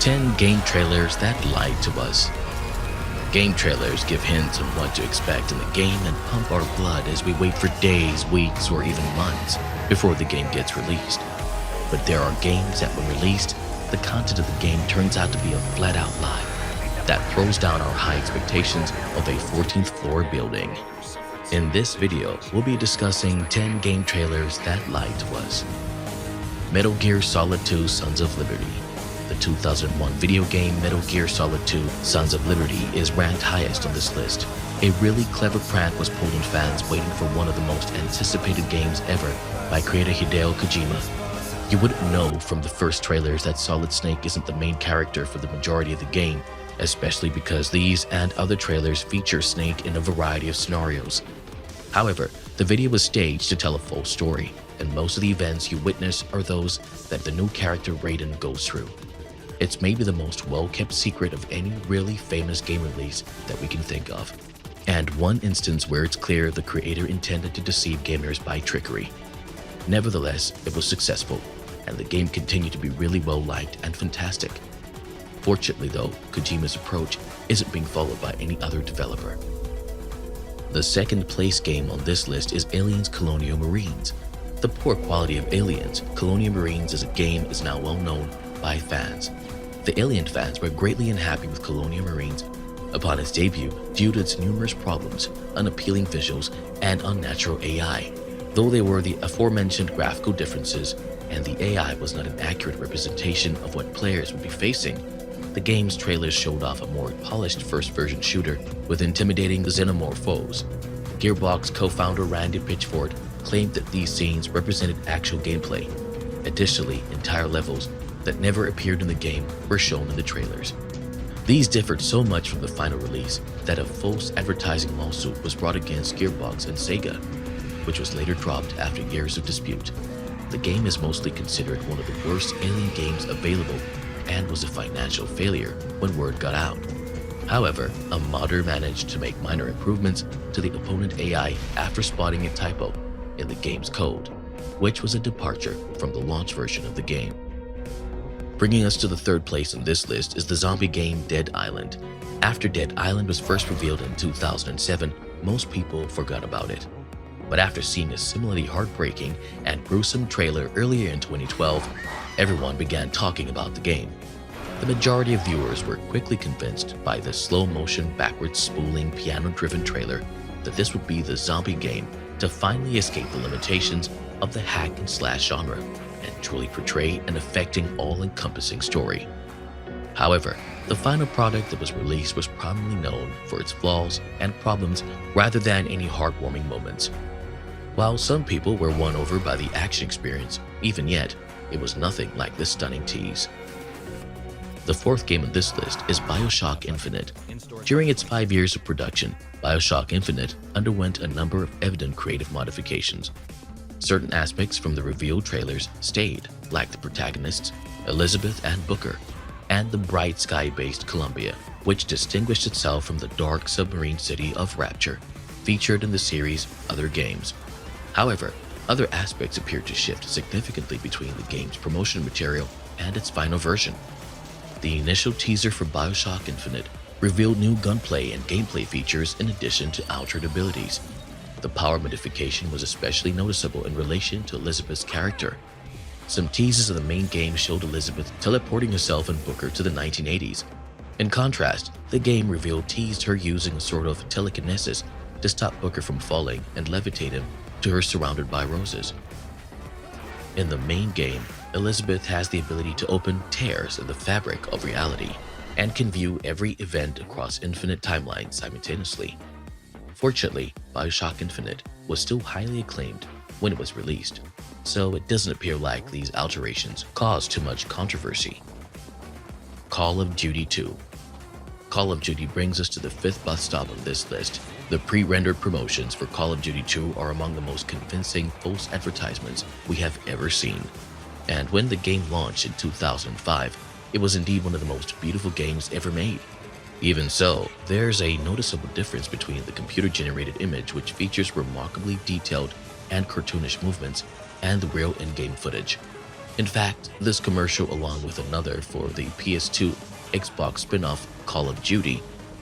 10 game trailers that lied to us. Game trailers give hints on what to expect in the game and pump our blood as we wait for days, weeks, or even months before the game gets released. But there are games that when released, the content of the game turns out to be a flat-out lie that throws down our high expectations of a 14th floor building. In this video, we'll be discussing 10 game trailers that lied to us. Metal Gear Solid 2 Sons of Liberty. The 2001 video game Metal Gear Solid 2 Sons of Liberty is ranked highest on this list. A really clever prank was pulled on fans waiting for one of the most anticipated games ever by creator Hideo Kojima. You wouldn't know from the first trailers that Solid Snake isn't the main character for the majority of the game, especially because these and other trailers feature Snake in a variety of scenarios. However, the video was staged to tell a full story, and most of the events you witness are those that the new character Raiden goes through. It's maybe the most well-kept secret of any really famous game release that we can think of, and one instance where it's clear the creator intended to deceive gamers by trickery. Nevertheless, it was successful, and the game continued to be really well-liked and fantastic. Fortunately though, Kojima's approach isn't being followed by any other developer. The second place game on this list is Aliens Colonial Marines. The poor quality of Aliens Colonial Marines as a game is now well known by fans. The Alien fans were greatly unhappy with Colonial Marines upon its debut due to its numerous problems, unappealing visuals, and unnatural AI. Though there were the aforementioned graphical differences and the AI was not an accurate representation of what players would be facing, the game's trailers showed off a more polished first-version shooter with intimidating xenomorph foes. Gearbox co-founder Randy Pitchford claimed that these scenes represented actual gameplay. Additionally, entire levels that never appeared in the game were shown in the trailers. These differed so much from the final release that a false advertising lawsuit was brought against Gearbox and Sega, which was later dropped after years of dispute. The game is mostly considered one of the worst Alien games available and was a financial failure when word got out. However, a modder managed to make minor improvements to the opponent AI after spotting a typo in the game's code, which was a departure from the launch version of the game. Bringing us to the third place on this list is the zombie game Dead Island. After Dead Island was first revealed in 2007, most people forgot about it. But after seeing a similarly heartbreaking and gruesome trailer earlier in 2012, everyone began talking about the game. The majority of viewers were quickly convinced by the slow-motion, backwards spooling, piano-driven trailer that this would be the zombie game to finally escape the limitations of the hack-and-slash genre and truly portray an affecting, all-encompassing story. However, the final product that was released was prominently known for its flaws and problems rather than any heartwarming moments. While some people were won over by the action experience, even yet, it was nothing like this stunning tease. The fourth game on this list is BioShock Infinite. During its 5 years of production, BioShock Infinite underwent a number of evident creative modifications. Certain aspects from the revealed trailers stayed, like the protagonists, Elizabeth and Booker, and the bright sky-based Columbia, which distinguished itself from the dark submarine city of Rapture, featured in the series' other games. However, other aspects appeared to shift significantly between the game's promotional material and its final version. The initial teaser for BioShock Infinite revealed new gunplay and gameplay features in addition to altered abilities. The power modification was especially noticeable in relation to Elizabeth's character. Some teases of the main game showed Elizabeth teleporting herself and Booker to the 1980s. In contrast, the game teased her using a sort of telekinesis to stop Booker from falling and levitate him to her surrounded by roses. In the main game, Elizabeth has the ability to open tears in the fabric of reality and can view every event across infinite timelines simultaneously. Fortunately, BioShock Infinite was still highly acclaimed when it was released, so it doesn't appear like these alterations caused too much controversy. Call of Duty 2. Call of Duty brings us to the fifth bus stop on this list. The pre-rendered promotions for Call of Duty 2 are among the most convincing false advertisements we have ever seen. And when the game launched in 2005, it was indeed one of the most beautiful games ever made. Even so, there's a noticeable difference between the computer-generated image, which features remarkably detailed and cartoonish movements, and the real in-game footage. In fact, this commercial, along with another for the PS2 Xbox spin-off Call of Duty,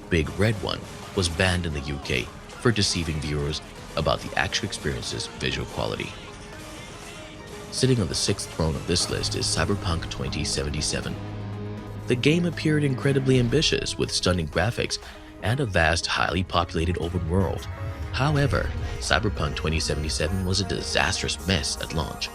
Big Red One, was banned in the UK for deceiving viewers about the actual experience's visual quality. Sitting on the sixth throne of this list is Cyberpunk 2077. The game appeared incredibly ambitious with stunning graphics and a vast, highly populated open world. However, Cyberpunk 2077 was a disastrous mess at launch,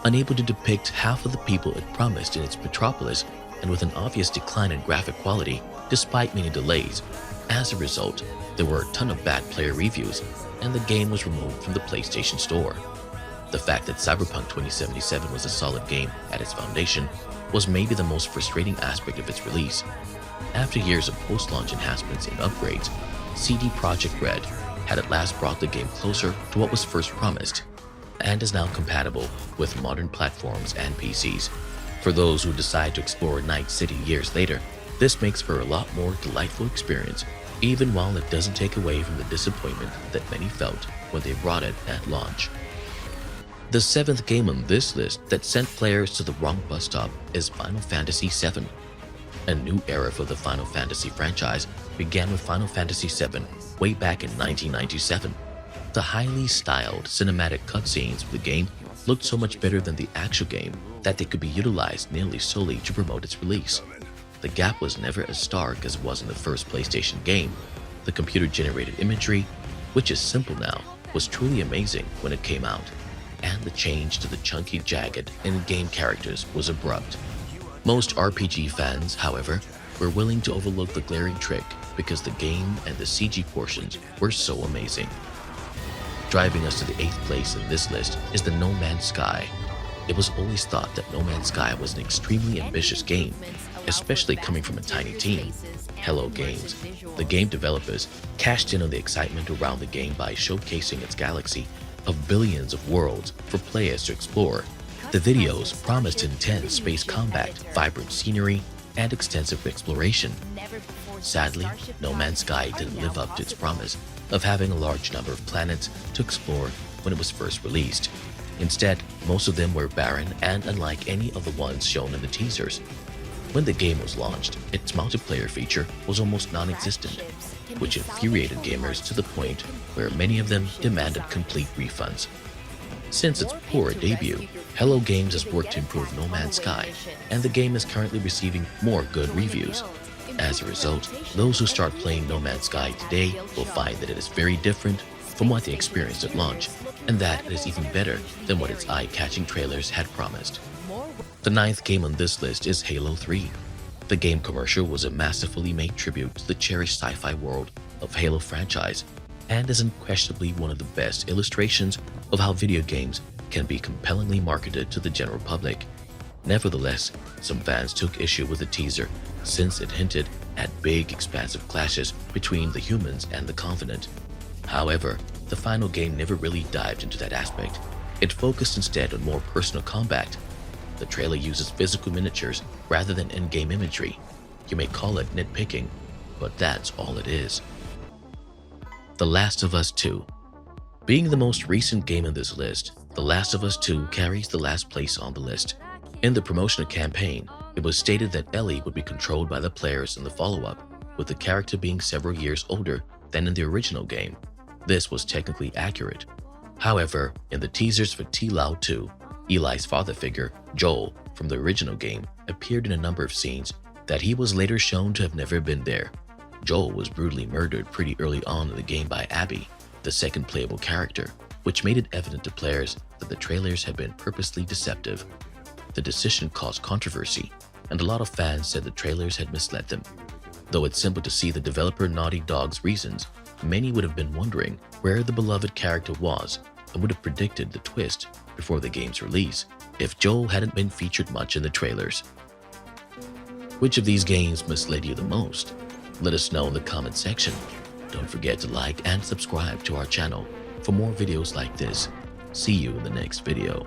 unable to depict half of the people it promised in its metropolis and with an obvious decline in graphic quality despite many delays. As a result, there were a ton of bad player reviews and the game was removed from the PlayStation Store. The fact that Cyberpunk 2077 was a solid game at its foundation was maybe the most frustrating aspect of its release. After years of post-launch enhancements and upgrades, CD Projekt Red had at last brought the game closer to what was first promised, and is now compatible with modern platforms and PCs. For those who decide to explore Night City years later, this makes for a lot more delightful experience, even while it doesn't take away from the disappointment that many felt when they bought it at launch. The seventh game on this list that sent players to the wrong bus stop is Final Fantasy VII. A new era for the Final Fantasy franchise began with Final Fantasy VII way back in 1997. The highly styled cinematic cutscenes of the game looked so much better than the actual game that they could be utilized nearly solely to promote its release. The gap was never as stark as it was in the first PlayStation game. The computer-generated imagery, which is simple now, was truly amazing when it came out, and the change to the chunky, jagged, in-game characters was abrupt. Most RPG fans, however, were willing to overlook the glaring trick because the game and the CG portions were so amazing. Driving us to the 8th place in this list is the No Man's Sky. It was always thought that No Man's Sky was an extremely ambitious game, especially coming from a tiny team, Hello Games. The game developers cashed in on the excitement around the game by showcasing its galaxy of billions of worlds for players to explore. The videos promised intense space combat, vibrant scenery, and extensive exploration. Sadly, No Man's Sky didn't live up to its promise of having a large number of planets to explore when it was first released. Instead, most of them were barren and unlike any of the ones shown in the teasers. When the game was launched, its multiplayer feature was almost non-existent, which infuriated gamers to the point where many of them demanded complete refunds. Since its poor debut, Hello Games has worked to improve No Man's Sky, and the game is currently receiving more good reviews. As a result, those who start playing No Man's Sky today will find that it is very different from what they experienced at launch, and that it is even better than what its eye-catching trailers had promised. The 9th game on this list is Halo 3. The game commercial was a masterfully made tribute to the cherished sci-fi world of Halo franchise, and is unquestionably one of the best illustrations of how video games can be compellingly marketed to the general public. Nevertheless, some fans took issue with the teaser since it hinted at big, expansive clashes between the humans and the Covenant. However, the final game never really dived into that aspect. It focused instead on more personal combat. The trailer uses physical miniatures rather than in-game imagery. You may call it nitpicking, but that's all it is. The Last of Us 2. Being the most recent game on this list, The Last of Us 2 carries the last place on the list. In the promotional campaign, it was stated that Ellie would be controlled by the players in the follow-up, with the character being several years older than in the original game. This was technically accurate. However, in the teasers for T-Lao 2, Eli's father figure, Joel, from the original game, appeared in a number of scenes that he was later shown to have never been there. Joel was brutally murdered pretty early on in the game by Abby, the second playable character, which made it evident to players that the trailers had been purposely deceptive. The decision caused controversy, and a lot of fans said the trailers had misled them. Though it's simple to see the developer Naughty Dog's reasons, many would have been wondering where the beloved character was and would have predicted the twist before the game's release if Joel hadn't been featured much in the trailers. Which of these games misled you the most? Let us know in the comment section. Don't forget to like and subscribe to our channel for more videos like this. See you in the next video.